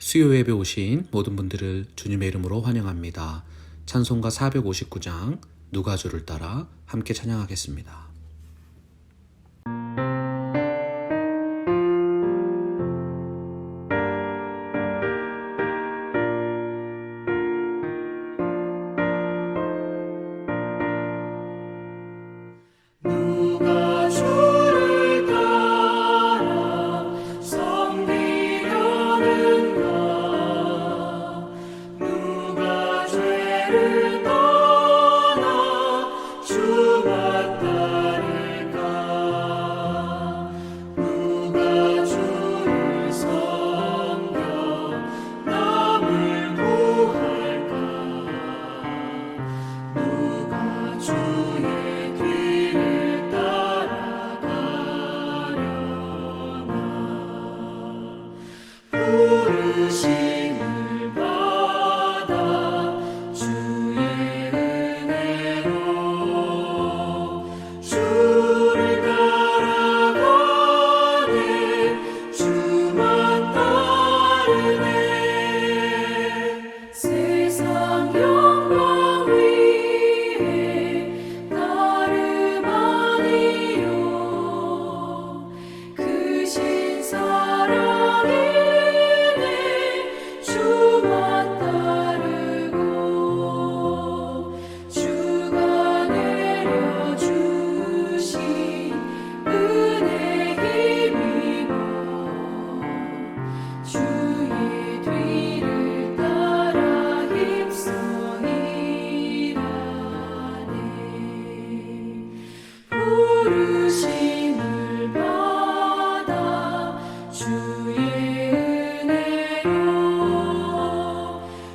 수요 예배 오신 모든 분들을 주님의 이름으로 환영합니다. 찬송가 459장 누가 주를 따라 함께 찬양하겠습니다. 누가 주를 따라 섬기려는가? 누가 죄를 떠나 주만 따를까? 누가 주를 섬겨 남을 구할까? 누가 주의 뒤를 따라가려나? 부르심을 받아 주의 은혜로 주를 따라가네. 주만 따르네. 세상 영광 위에 나를 아니요 크신 사랑이네. 주만 따르고 주가 내려주신 은혜 힘입어 주의 뒤를 따라 힘써이라네. 부르심을 받아 주의 은혜로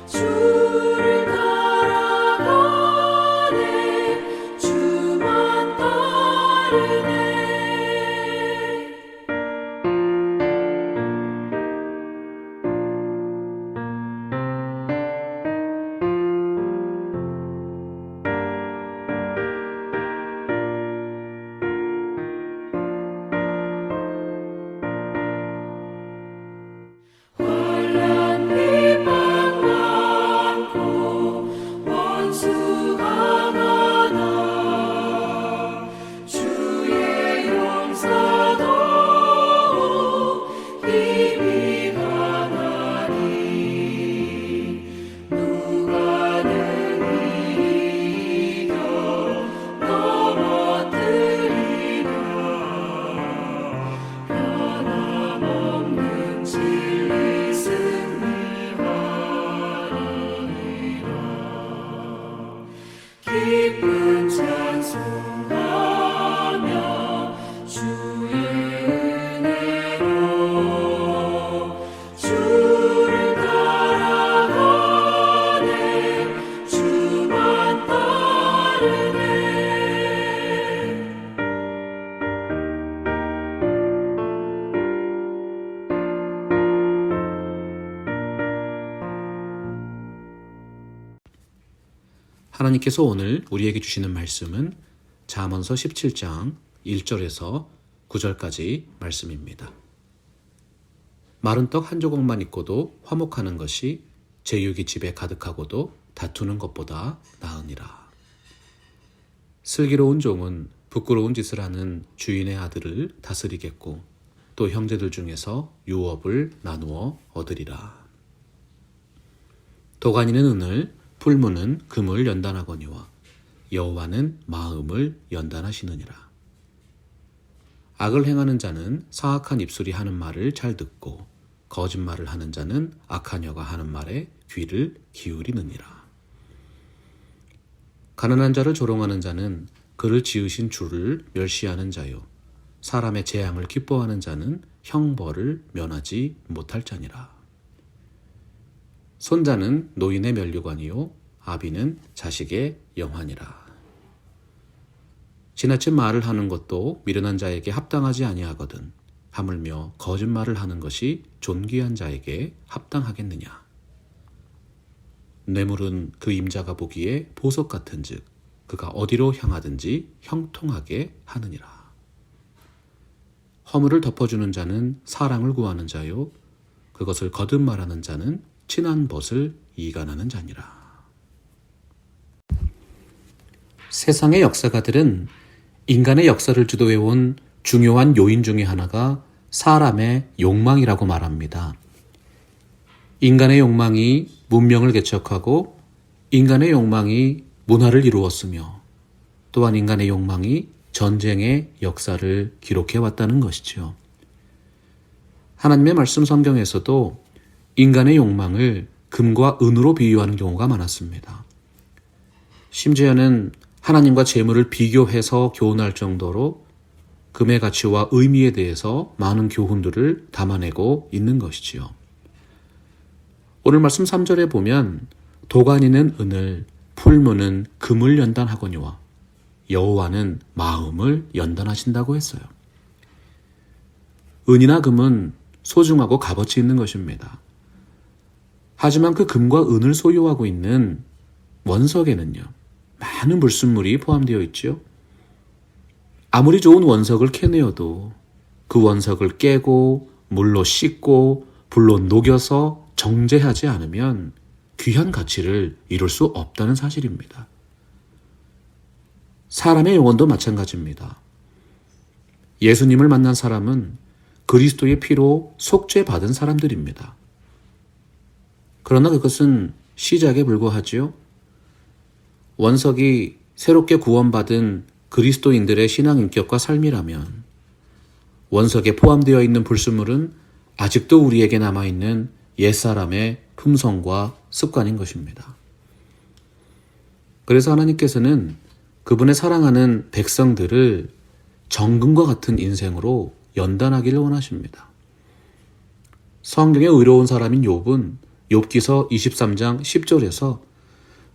주를 따라가네. 주만 따르네. 환난 비방 많고 원수가 많아 주의 용사도 힘이 강하니 누가 능히 이겨 넘어뜨리랴. 변함없는 진리 승리하리라. 기쁜 찬송하며 주의 은혜로 주를 따라가네. 주만 따르네. 하나님께서 오늘 우리에게 주시는 말씀은 잠언서 17장 1절에서 9절까지 말씀입니다. 마른 떡 한 조각만 있고도 화목하는 것이 제육이 집에 가득하고도 다투는 것보다 나으니라. 슬기로운 종은 부끄러운 짓을 하는 주인의 아들을 다스리겠고 또 형제들 중에서 유업을 나누어 얻으리라. 도가니는 은을, 풀무는 금을 연단하거니와 여호와는 마음을 연단하시느니라. 악을 행하는 자는 사악한 입술이 하는 말을 잘 듣고 거짓말을 하는 자는 악한 여가 하는 말에 귀를 기울이느니라. 가난한 자를 조롱하는 자는 그를 지으신 주를 멸시하는 자요 사람의 재앙을 기뻐하는 자는 형벌을 면하지 못할 자니라. 손자는 노인의 면류관이요 아비는 자식의 영환이라. 지나친 말을 하는 것도 미련한 자에게 합당하지 아니하거든 하물며 거짓말을 하는 것이 존귀한 자에게 합당하겠느냐. 뇌물은 그 임자가 보기에 보석 같은즉 그가 어디로 향하든지 형통하게 하느니라. 허물을 덮어주는 자는 사랑을 구하는 자요 그것을 거듭 말하는 자는 친한 벗을 이간하는 자니라. 세상의 역사가들은 인간의 역사를 주도해온 중요한 요인 중에 하나가 사람의 욕망이라고 말합니다. 인간의 욕망이 문명을 개척하고 인간의 욕망이 문화를 이루었으며 또한 인간의 욕망이 전쟁의 역사를 기록해왔다는 것이죠. 하나님의 말씀 성경에서도 인간의 욕망을 금과 은으로 비유하는 경우가 많았습니다. 심지어는 하나님과 재물을 비교해서 교훈할 정도로 금의 가치와 의미에 대해서 많은 교훈들을 담아내고 있는 것이지요. 오늘 말씀 3절에 보면 도가니는 은을, 풀무는 금을 연단하거니와 여호와는 마음을 연단하신다고 했어요. 은이나 금은 소중하고 값어치 있는 것입니다. 하지만 그 금과 은을 소유하고 있는 원석에는요, 많은 불순물이 포함되어 있죠. 아무리 좋은 원석을 캐내어도 그 원석을 깨고 물로 씻고 불로 녹여서 정제하지 않으면 귀한 가치를 이룰 수 없다는 사실입니다. 사람의 영혼도 마찬가지입니다. 예수님을 만난 사람은 그리스도의 피로 속죄받은 사람들입니다. 그러나 그것은 시작에 불과하지요. 원석이 새롭게 구원받은 그리스도인들의 신앙 인격과 삶이라면 원석에 포함되어 있는 불순물은 아직도 우리에게 남아있는 옛사람의 품성과 습관인 것입니다. 그래서 하나님께서는 그분의 사랑하는 백성들을 정금과 같은 인생으로 연단하기를 원하십니다. 성경에 의로운 사람인 욥은 욥기서 23장 10절에서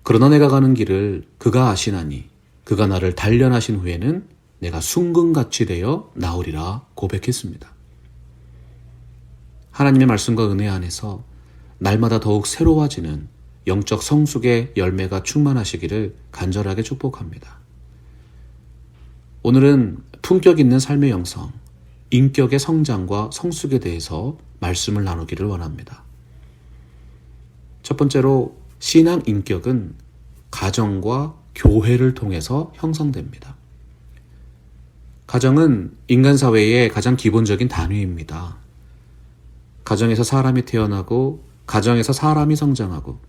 그러나 내가 가는 길을 그가 아시나니 그가 나를 단련하신 후에는 내가 순금같이 되어 나오리라 고백했습니다. 하나님의 말씀과 은혜 안에서 날마다 더욱 새로워지는 영적 성숙의 열매가 충만하시기를 간절하게 축복합니다. 오늘은 품격 있는 삶의 영성, 인격의 성장과 성숙에 대해서 말씀을 나누기를 원합니다. 첫 번째로 신앙 인격은 가정과 교회를 통해서 형성됩니다. 가정은 인간 사회의 가장 기본적인 단위입니다. 가정에서 사람이 태어나고 가정에서 사람이 성장하고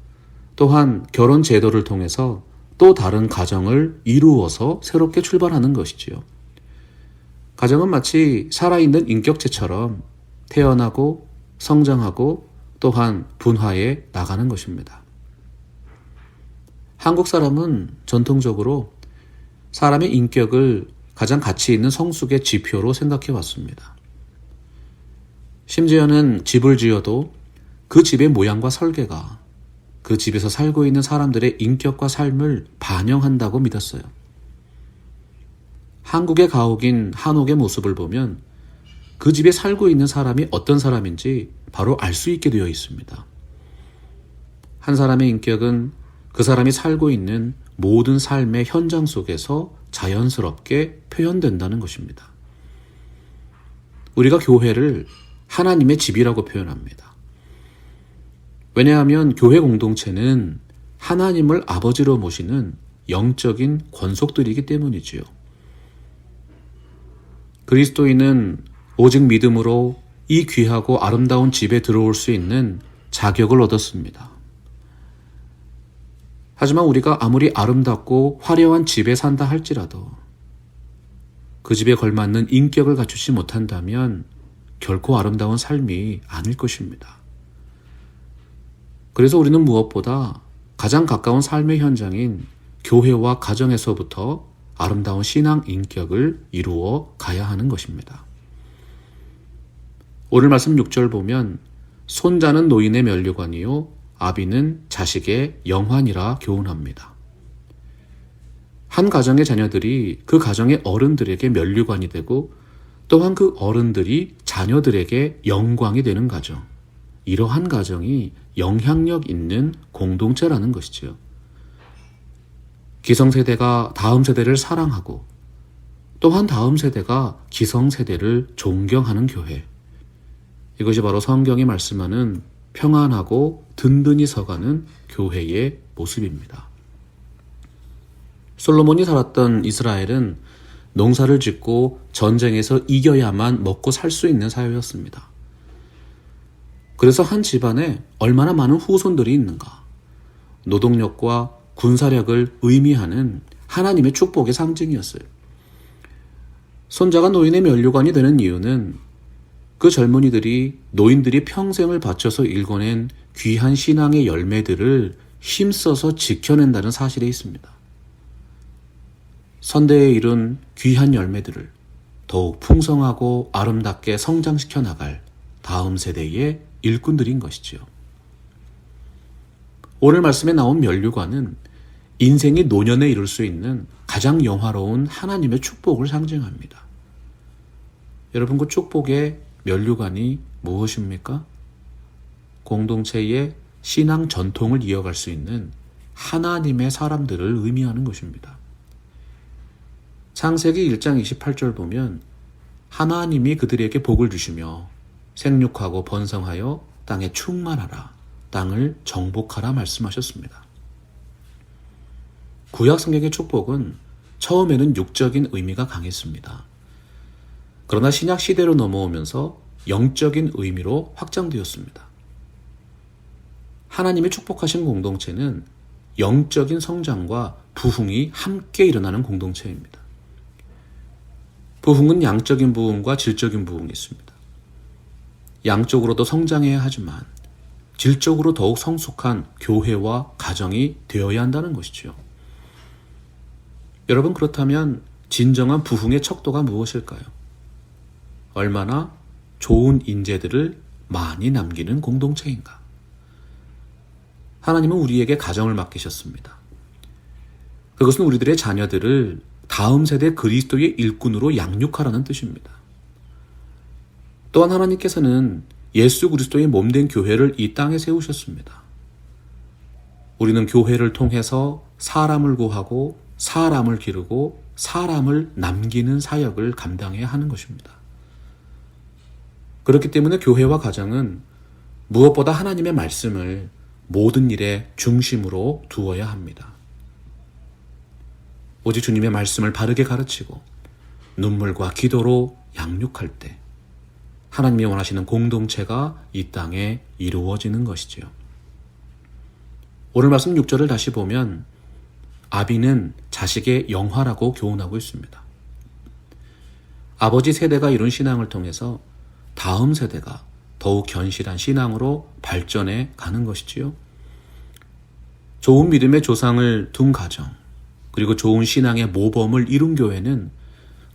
또한 결혼 제도를 통해서 또 다른 가정을 이루어서 새롭게 출발하는 것이지요. 가정은 마치 살아있는 인격체처럼 태어나고 성장하고 또한 분화해 나가는 것입니다. 한국 사람은 전통적으로 사람의 인격을 가장 가치 있는 성숙의 지표로 생각해 왔습니다. 심지어는 집을 지어도 그 집의 모양과 설계가 그 집에서 살고 있는 사람들의 인격과 삶을 반영한다고 믿었어요. 한국의 가옥인 한옥의 모습을 보면 그 집에 살고 있는 사람이 어떤 사람인지 바로 알 수 있게 되어 있습니다. 한 사람의 인격은 그 사람이 살고 있는 모든 삶의 현장 속에서 자연스럽게 표현된다는 것입니다. 우리가 교회를 하나님의 집이라고 표현합니다. 왜냐하면 교회 공동체는 하나님을 아버지로 모시는 영적인 권속들이기 때문이지요. 그리스도인은 오직 믿음으로 이 귀하고 아름다운 집에 들어올 수 있는 자격을 얻었습니다. 하지만 우리가 아무리 아름답고 화려한 집에 산다 할지라도 그 집에 걸맞는 인격을 갖추지 못한다면 결코 아름다운 삶이 아닐 것입니다. 그래서 우리는 무엇보다 가장 가까운 삶의 현장인 교회와 가정에서부터 아름다운 신앙 인격을 이루어 가야 하는 것입니다. 오늘 말씀 6절 보면 손자는 노인의 면류관이요 아비는 자식의 영환이라 교훈합니다. 한 가정의 자녀들이 그 가정의 어른들에게 면류관이 되고 또한 그 어른들이 자녀들에게 영광이 되는 가정, 이러한 가정이 영향력 있는 공동체라는 것이지요. 기성세대가 다음 세대를 사랑하고 또한 다음 세대가 기성세대를 존경하는 교회, 이것이 바로 성경이 말씀하는 평안하고 든든히 서가는 교회의 모습입니다. 솔로몬이 살았던 이스라엘은 농사를 짓고 전쟁에서 이겨야만 먹고 살 수 있는 사회였습니다. 그래서 한 집안에 얼마나 많은 후손들이 있는가? 노동력과 군사력을 의미하는 하나님의 축복의 상징이었어요. 손자가 노인의 면류관이 되는 이유는 그 젊은이들이 노인들이 평생을 바쳐서 일궈낸 귀한 신앙의 열매들을 힘써서 지켜낸다는 사실에 있습니다. 선대에 이룬 귀한 열매들을 더욱 풍성하고 아름답게 성장시켜 나갈 다음 세대의 일꾼들인 것이지요. 오늘 말씀에 나온 면류관은 인생이 노년에 이룰 수 있는 가장 영화로운 하나님의 축복을 상징합니다. 여러분, 그 축복의 면류관이 무엇입니까? 공동체의 신앙 전통을 이어갈 수 있는 하나님의 사람들을 의미하는 것입니다. 창세기 1장 28절 보면 하나님이 그들에게 복을 주시며 생육하고 번성하여 땅에 충만하라, 땅을 정복하라 말씀하셨습니다. 구약 성경의 축복은 처음에는 육적인 의미가 강했습니다. 그러나 신약 시대로 넘어오면서 영적인 의미로 확장되었습니다. 하나님이 축복하신 공동체는 영적인 성장과 부흥이 함께 일어나는 공동체입니다. 부흥은 양적인 부흥과 질적인 부흥이 있습니다. 양적으로도 성장해야 하지만 질적으로 더욱 성숙한 교회와 가정이 되어야 한다는 것이죠. 여러분, 그렇다면 진정한 부흥의 척도가 무엇일까요? 얼마나 좋은 인재들을 많이 남기는 공동체인가? 하나님은 우리에게 가정을 맡기셨습니다. 그것은 우리들의 자녀들을 다음 세대 그리스도의 일꾼으로 양육하라는 뜻입니다. 또한 하나님께서는 예수 그리스도의 몸된 교회를 이 땅에 세우셨습니다. 우리는 교회를 통해서 사람을 구하고 사람을 기르고 사람을 남기는 사역을 감당해야 하는 것입니다. 그렇기 때문에 교회와 가정은 무엇보다 하나님의 말씀을 모든 일의 중심으로 두어야 합니다. 오직 주님의 말씀을 바르게 가르치고 눈물과 기도로 양육할 때 하나님이 원하시는 공동체가 이 땅에 이루어지는 것이지요. 오늘 말씀 6절을 다시 보면 아비는 자식의 영화라고 교훈하고 있습니다. 아버지 세대가 이룬 신앙을 통해서 다음 세대가 더욱 견실한 신앙으로 발전해 가는 것이지요. 좋은 믿음의 조상을 둔 가정, 그리고 좋은 신앙의 모범을 이룬 교회는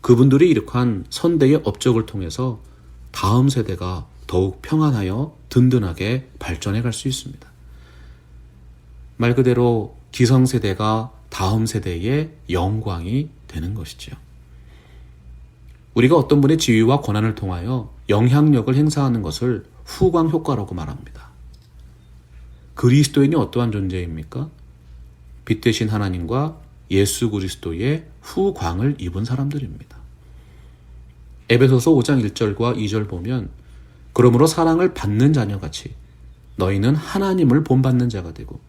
그분들이 이룩한 선대의 업적을 통해서 다음 세대가 더욱 평안하여 든든하게 발전해 갈 수 있습니다. 말 그대로 기성세대가 다음 세대의 영광이 되는 것이지요. 우리가 어떤 분의 지위와 권한을 통하여 영향력을 행사하는 것을 후광 효과라고 말합니다. 그리스도인이 어떠한 존재입니까? 빛 되신 하나님과 예수 그리스도의 후광을 입은 사람들입니다. 에베소서 5장 1절과 2절 보면 그러므로 사랑을 받는 자녀같이 너희는 하나님을 본받는 자가 되고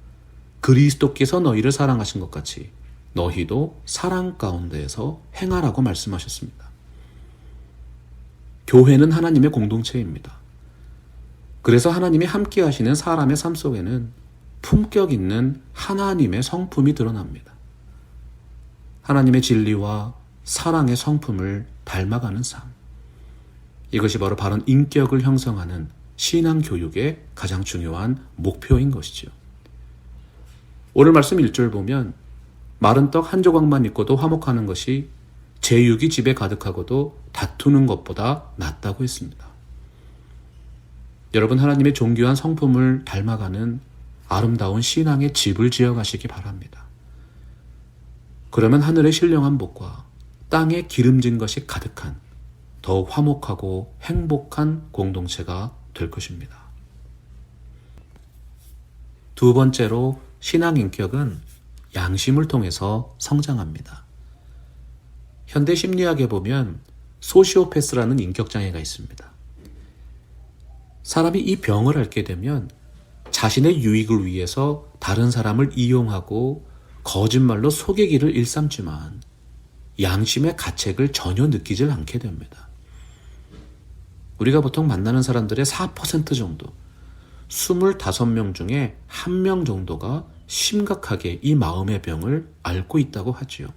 그리스도께서 너희를 사랑하신 것 같이 너희도 사랑 가운데에서 행하라고 말씀하셨습니다. 교회는 하나님의 공동체입니다. 그래서 하나님이 함께 하시는 사람의 삶 속에는 품격 있는 하나님의 성품이 드러납니다. 하나님의 진리와 사랑의 성품을 닮아가는 삶. 이것이 바로 바른 인격을 형성하는 신앙교육의 가장 중요한 목표인 것이죠. 오늘 말씀 1절 보면 마른 떡 한 조각만 있고도 화목하는 것이 제육이 집에 가득하고도 다투는 것보다 낫다고 했습니다. 여러분, 하나님의 존귀한 성품을 닮아가는 아름다운 신앙의 집을 지어가시기 바랍니다. 그러면 하늘의 신령한 복과 땅에 기름진 것이 가득한 더욱 화목하고 행복한 공동체가 될 것입니다. 두 번째로 신앙 인격은 양심을 통해서 성장합니다. 현대 심리학에 보면 소시오패스라는 인격장애가 있습니다. 사람이 이 병을 앓게 되면 자신의 유익을 위해서 다른 사람을 이용하고 거짓말로 속이기를 일삼지만 양심의 가책을 전혀 느끼질 않게 됩니다. 우리가 보통 만나는 사람들의 4% 정도, 25명 중에 1명 정도가 심각하게 이 마음의 병을 앓고 있다고 하지요.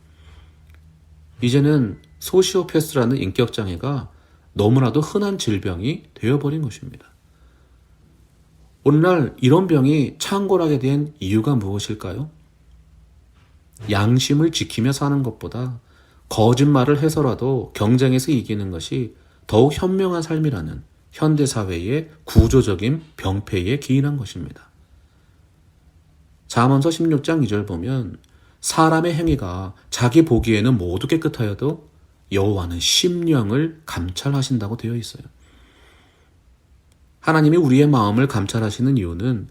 이제는 소시오패스라는 인격장애가 너무나도 흔한 질병이 되어버린 것입니다. 오늘날 이런 병이 창궐하게 된 이유가 무엇일까요? 양심을 지키며 사는 것보다 거짓말을 해서라도 경쟁에서 이기는 것이 더욱 현명한 삶이라는 현대사회의 구조적인 병폐에 기인한 것입니다. 잠언서 16장 2절 보면 사람의 행위가 자기 보기에는 모두 깨끗하여도 여호와는 심령을 감찰하신다고 되어 있어요. 하나님이 우리의 마음을 감찰하시는 이유는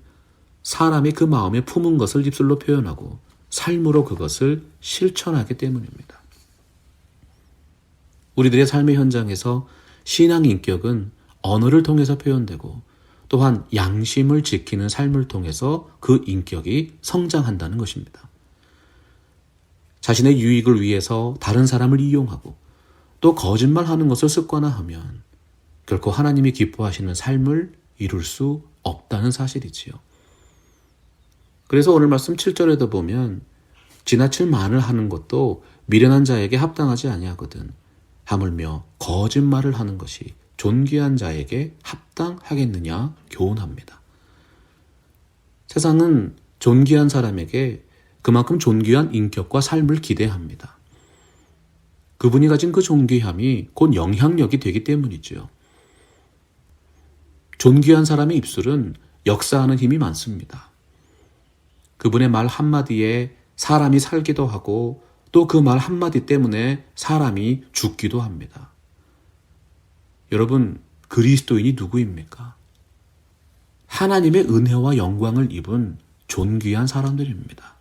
사람이 그 마음에 품은 것을 입술로 표현하고 삶으로 그것을 실천하기 때문입니다. 우리들의 삶의 현장에서 신앙 인격은 언어를 통해서 표현되고 또한 양심을 지키는 삶을 통해서 그 인격이 성장한다는 것입니다. 자신의 유익을 위해서 다른 사람을 이용하고 또 거짓말하는 것을 습관화하면 결코 하나님이 기뻐하시는 삶을 이룰 수 없다는 사실이지요. 그래서 오늘 말씀 7절에도 보면 지나칠 말을 하는 것도 미련한 자에게 합당하지 아니하거든 하물며 거짓말을 하는 것이 존귀한 자에게 합당하겠느냐 교훈합니다. 세상은 존귀한 사람에게 그만큼 존귀한 인격과 삶을 기대합니다. 그분이 가진 그 존귀함이 곧 영향력이 되기 때문이지요. 존귀한 사람의 입술은 역사하는 힘이 많습니다. 그분의 말 한마디에 사람이 살기도 하고 또 그 말 한마디 때문에 사람이 죽기도 합니다. 여러분, 그리스도인이 누구입니까? 하나님의 은혜와 영광을 입은 존귀한 사람들입니다.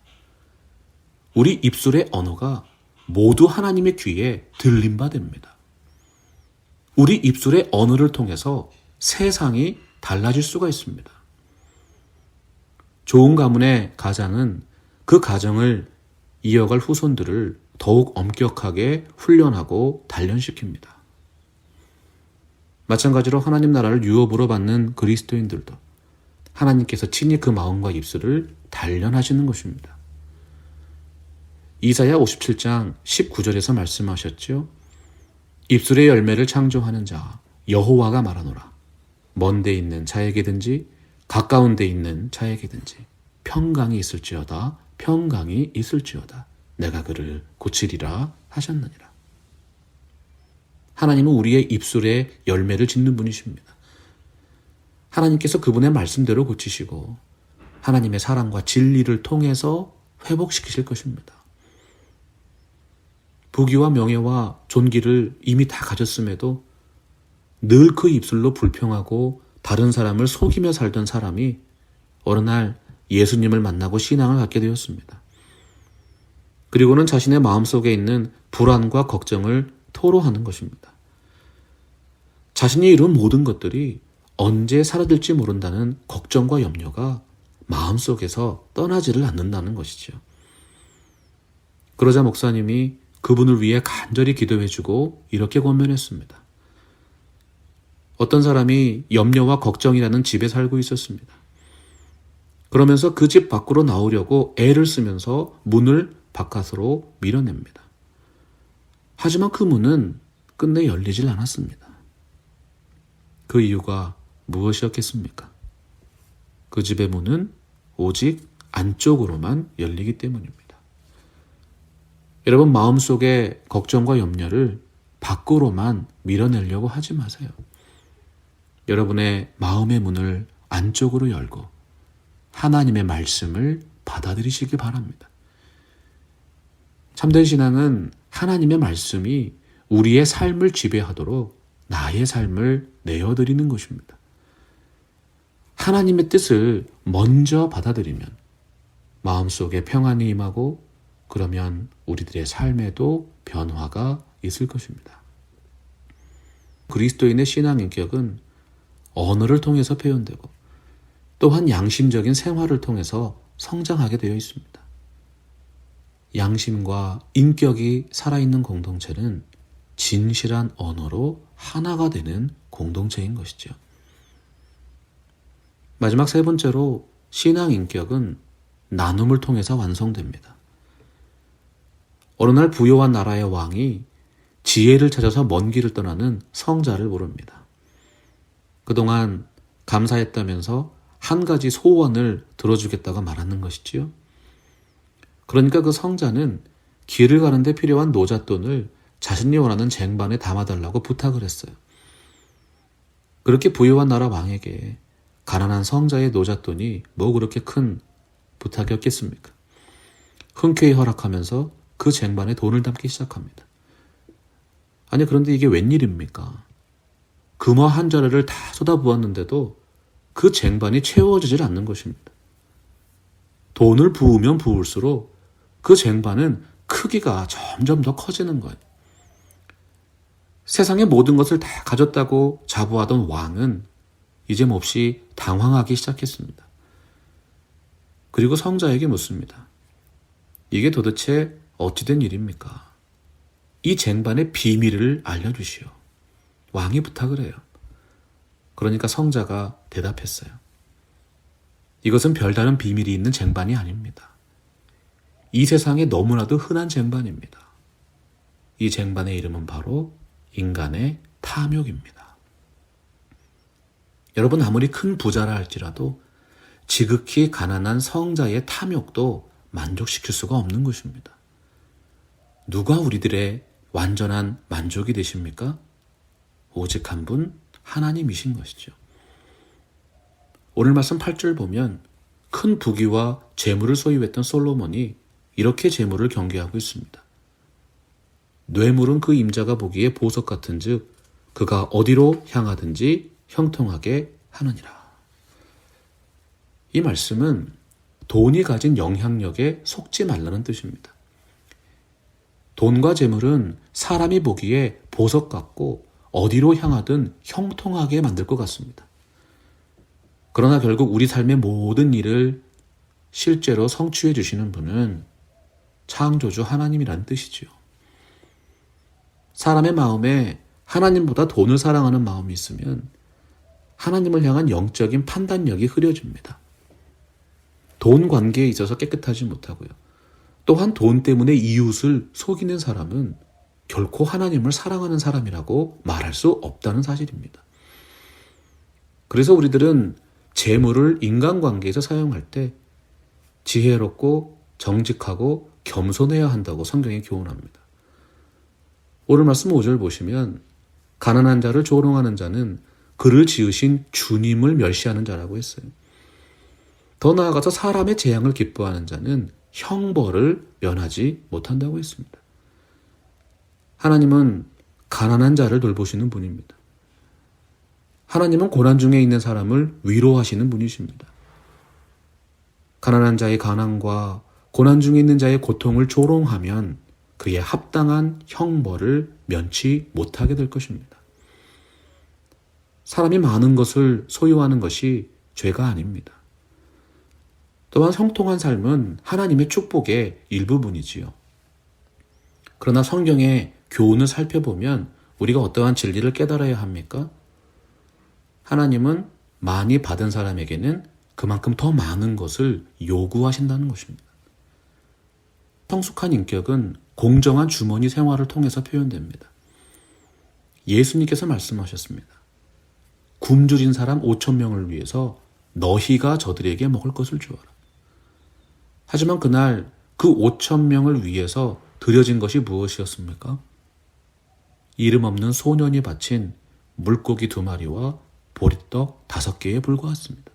우리 입술의 언어가 모두 하나님의 귀에 들린 바 됩니다. 우리 입술의 언어를 통해서 세상이 달라질 수가 있습니다. 좋은 가문의 가장은 그 가정을 이어갈 후손들을 더욱 엄격하게 훈련하고 단련시킵니다. 마찬가지로 하나님 나라를 유업으로 받는 그리스도인들도 하나님께서 친히 그 마음과 입술을 단련하시는 것입니다. 이사야 57장 19절에서 말씀하셨죠. 입술의 열매를 창조하는 자 여호와가 말하노라. 먼 데 있는 자에게든지 가까운 데 있는 자에게든지 평강이 있을지어다 평강이 있을지어다 내가 그를 고치리라 하셨느니라. 하나님은 우리의 입술에 열매를 짓는 분이십니다. 하나님께서 그분의 말씀대로 고치시고 하나님의 사랑과 진리를 통해서 회복시키실 것입니다. 부귀와 명예와 존귀를 이미 다 가졌음에도 늘 그 입술로 불평하고 다른 사람을 속이며 살던 사람이 어느 날 예수님을 만나고 신앙을 갖게 되었습니다. 그리고는 자신의 마음속에 있는 불안과 걱정을 토로하는 것입니다. 자신이 이룬 모든 것들이 언제 사라질지 모른다는 걱정과 염려가 마음속에서 떠나지를 않는다는 것이죠. 그러자 목사님이 그분을 위해 간절히 기도해주고 이렇게 권면했습니다. 어떤 사람이 염려와 걱정이라는 집에 살고 있었습니다. 그러면서 그 집 밖으로 나오려고 애를 쓰면서 문을 바깥으로 밀어냅니다. 하지만 그 문은 끝내 열리질 않았습니다. 그 이유가 무엇이었겠습니까? 그 집의 문은 오직 안쪽으로만 열리기 때문입니다. 여러분, 마음속의 걱정과 염려를 밖으로만 밀어내려고 하지 마세요. 여러분의 마음의 문을 안쪽으로 열고 하나님의 말씀을 받아들이시기 바랍니다. 참된 신앙은 하나님의 말씀이 우리의 삶을 지배하도록 나의 삶을 내어드리는 것입니다. 하나님의 뜻을 먼저 받아들이면 마음속에 평안이 임하고 그러면 우리들의 삶에도 변화가 있을 것입니다. 그리스도인의 신앙 인격은 언어를 통해서 표현되고 또한 양심적인 생활을 통해서 성장하게 되어 있습니다. 양심과 인격이 살아있는 공동체는 진실한 언어로 하나가 되는 공동체인 것이죠. 마지막 세 번째로 신앙 인격은 나눔을 통해서 완성됩니다. 어느 날 부요한 나라의 왕이 지혜를 찾아서 먼 길을 떠나는 성자를 부릅니다. 그동안 감사했다면서 한 가지 소원을 들어주겠다고 말하는 것이지요. 그러니까 그 성자는 길을 가는데 필요한 노잣돈을 자신이 원하는 쟁반에 담아달라고 부탁을 했어요. 그렇게 부유한 나라 왕에게 가난한 성자의 노잣돈이 뭐 그렇게 큰 부탁이었겠습니까? 흔쾌히 허락하면서 그 쟁반에 돈을 담기 시작합니다. 아니 그런데 이게 웬일입니까? 금화 한 자루를 다 쏟아부었는데도 그 쟁반이 채워지질 않는 것입니다. 돈을 부으면 부을수록 그 쟁반은 크기가 점점 더 커지는 거예요. 세상의 모든 것을 다 가졌다고 자부하던 왕은 이제 몹시 당황하기 시작했습니다. 그리고 성자에게 묻습니다. 이게 도대체 어찌된 일입니까? 이 쟁반의 비밀을 알려주시오. 왕이 부탁을 해요. 그러니까 성자가 대답했어요. 이것은 별다른 비밀이 있는 쟁반이 아닙니다. 이 세상에 너무나도 흔한 쟁반입니다. 이 쟁반의 이름은 바로 인간의 탐욕입니다. 여러분 아무리 큰 부자라 할지라도 지극히 가난한 성자의 탐욕도 만족시킬 수가 없는 것입니다. 누가 우리들의 완전한 만족이 되십니까? 오직 한 분 하나님이신 것이죠. 오늘 말씀 8절 보면 큰 부귀와 재물을 소유했던 솔로몬이 이렇게 재물을 경계하고 있습니다. 뇌물은 그 임자가 보기에 보석 같은즉 그가 어디로 향하든지 형통하게 하느니라. 이 말씀은 돈이 가진 영향력에 속지 말라는 뜻입니다. 돈과 재물은 사람이 보기에 보석 같고 어디로 향하든 형통하게 만들 것 같습니다. 그러나 결국 우리 삶의 모든 일을 실제로 성취해 주시는 분은 창조주 하나님이란 뜻이지요. 사람의 마음에 하나님보다 돈을 사랑하는 마음이 있으면 하나님을 향한 영적인 판단력이 흐려집니다. 돈 관계에 있어서 깨끗하지 못하고요. 또한 돈 때문에 이웃을 속이는 사람은 결코 하나님을 사랑하는 사람이라고 말할 수 없다는 사실입니다. 그래서 우리들은 재물을 인간관계에서 사용할 때 지혜롭고 정직하고 겸손해야 한다고 성경이 교훈합니다. 오늘 말씀 5절 보시면 가난한 자를 조롱하는 자는 그를 지으신 주님을 멸시하는 자라고 했어요. 더 나아가서 사람의 재앙을 기뻐하는 자는 형벌을 면하지 못한다고 했습니다. 하나님은 가난한 자를 돌보시는 분입니다. 하나님은 고난 중에 있는 사람을 위로하시는 분이십니다. 가난한 자의 가난과 고난 중에 있는 자의 고통을 조롱하면 그에 합당한 형벌을 면치 못하게 될 것입니다. 사람이 많은 것을 소유하는 것이 죄가 아닙니다. 또한 형통한 삶은 하나님의 축복의 일부분이지요. 그러나 성경의 교훈을 살펴보면 우리가 어떠한 진리를 깨달아야 합니까? 하나님은 많이 받은 사람에게는 그만큼 더 많은 것을 요구하신다는 것입니다. 성숙한 인격은 공정한 주머니 생활을 통해서 표현됩니다. 예수님께서 말씀하셨습니다. 굶주린 사람 5,000명을 위해서 너희가 저들에게 먹을 것을 주어라. 하지만 그날 그 5,000명을 위해서 드려진 것이 무엇이었습니까? 이름 없는 소년이 바친 물고기 2마리와 보리떡 5개에 불과했습니다.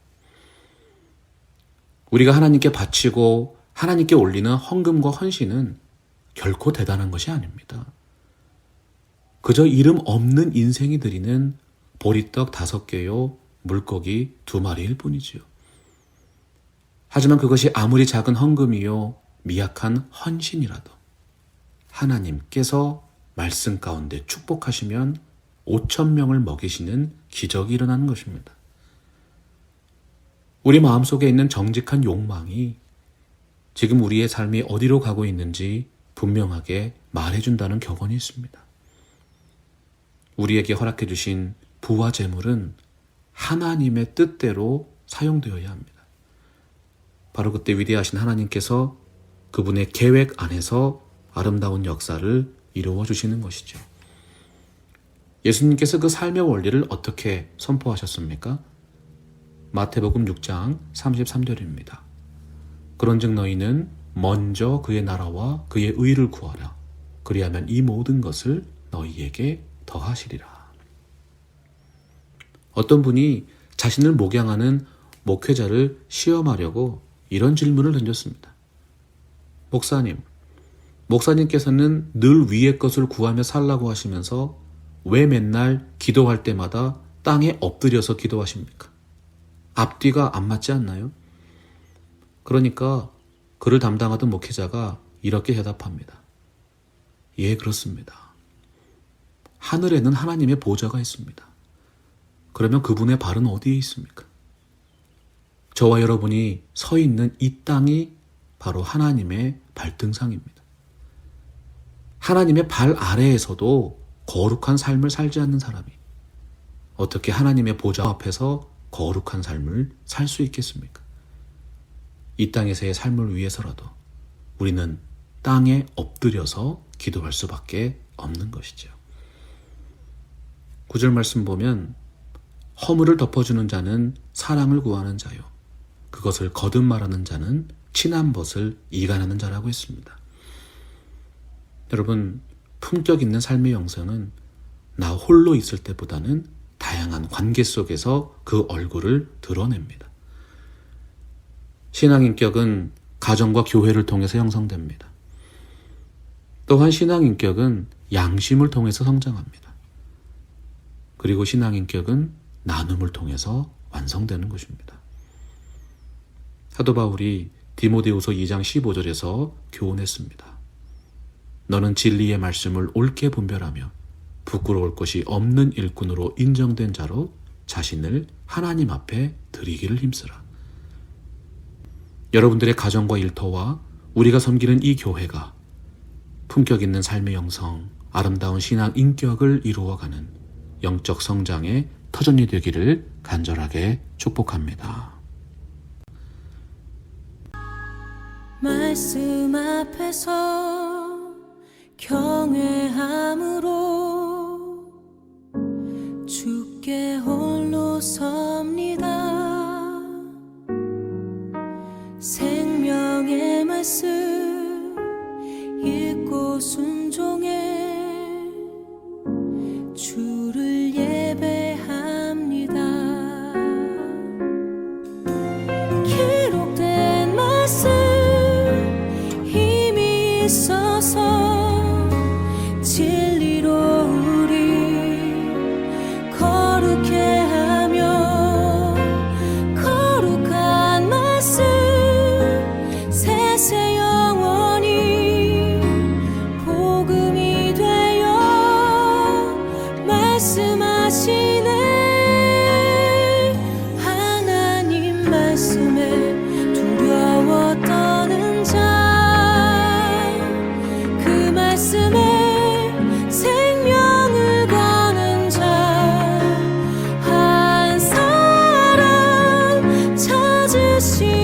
우리가 하나님께 바치고 하나님께 올리는 헌금과 헌신은 결코 대단한 것이 아닙니다. 그저 이름 없는 인생이 드리는 보리떡 5개요, 물고기 2마리일 뿐이지요. 하지만 그것이 아무리 작은 헌금이요, 미약한 헌신이라도 하나님께서 말씀 가운데 축복하시면 5,000명을 먹이시는 기적이 일어나는 것입니다. 우리 마음속에 있는 정직한 욕망이 지금 우리의 삶이 어디로 가고 있는지 분명하게 말해준다는 격언이 있습니다. 우리에게 허락해 주신 부와 재물은 하나님의 뜻대로 사용되어야 합니다. 바로 그때 위대하신 하나님께서 그분의 계획 안에서 아름다운 역사를 이루어 주시는 것이죠. 예수님께서 그 삶의 원리를 어떻게 선포하셨습니까? 마태복음 6장 33절입니다. 그런즉 너희는 먼저 그의 나라와 그의 의를 구하라. 그리하면 이 모든 것을 너희에게 더하시리라. 어떤 분이 자신을 목양하는 목회자를 시험하려고 이런 질문을 던졌습니다. 목사님께서는 늘 위의 것을 구하며 살라고 하시면서 왜 맨날 기도할 때마다 땅에 엎드려서 기도하십니까? 앞뒤가 안 맞지 않나요? 그러니까 그를 담당하던 목회자가 이렇게 대답합니다. 예, 그렇습니다. 하늘에는 하나님의 보좌가 있습니다. 그러면 그분의 발은 어디에 있습니까? 저와 여러분이 서 있는 이 땅이 바로 하나님의 발등상입니다. 하나님의 발 아래에서도 거룩한 삶을 살지 않는 사람이 어떻게 하나님의 보좌 앞에서 거룩한 삶을 살 수 있겠습니까? 이 땅에서의 삶을 위해서라도 우리는 땅에 엎드려서 기도할 수밖에 없는 것이죠. 9절 말씀 보면 허물을 덮어주는 자는 사랑을 구하는 자요. 그것을 거듭 말하는 자는 친한 벗을 이간하는 자라고 했습니다. 여러분, 품격 있는 삶의 영성은 나 홀로 있을 때보다는 다양한 관계 속에서 그 얼굴을 드러냅니다. 신앙인격은 가정과 교회를 통해서 형성됩니다. 또한 신앙인격은 양심을 통해서 성장합니다. 그리고 신앙인격은 나눔을 통해서 완성되는 것입니다. 사도 바울이 디모데후서 2장 15절에서 교훈했습니다. 너는 진리의 말씀을 옳게 분별하며 부끄러울 것이 없는 일꾼으로 인정된 자로 자신을 하나님 앞에 드리기를 힘쓰라. 여러분들의 가정과 일터와 우리가 섬기는 이 교회가 품격 있는 삶의 영성, 아름다운 신앙 인격을 이루어가는 영적 성장의 터전이 되기를 간절하게 축복합니다. 말씀 앞에서 경외함으로 주께 홀로 섭니다. 생명의 말씀 읽고 순종해 주를 예배합니다. 기록된 말씀 힘이 있어서 진리로 우리 거룩해 하며 거룩한 말씀 세세 영원히 복음이 되어 말씀하시네. 하나님 말씀에 두려워 떠는 자 그 말씀에 생명을 거는 자 한 사람 찾으시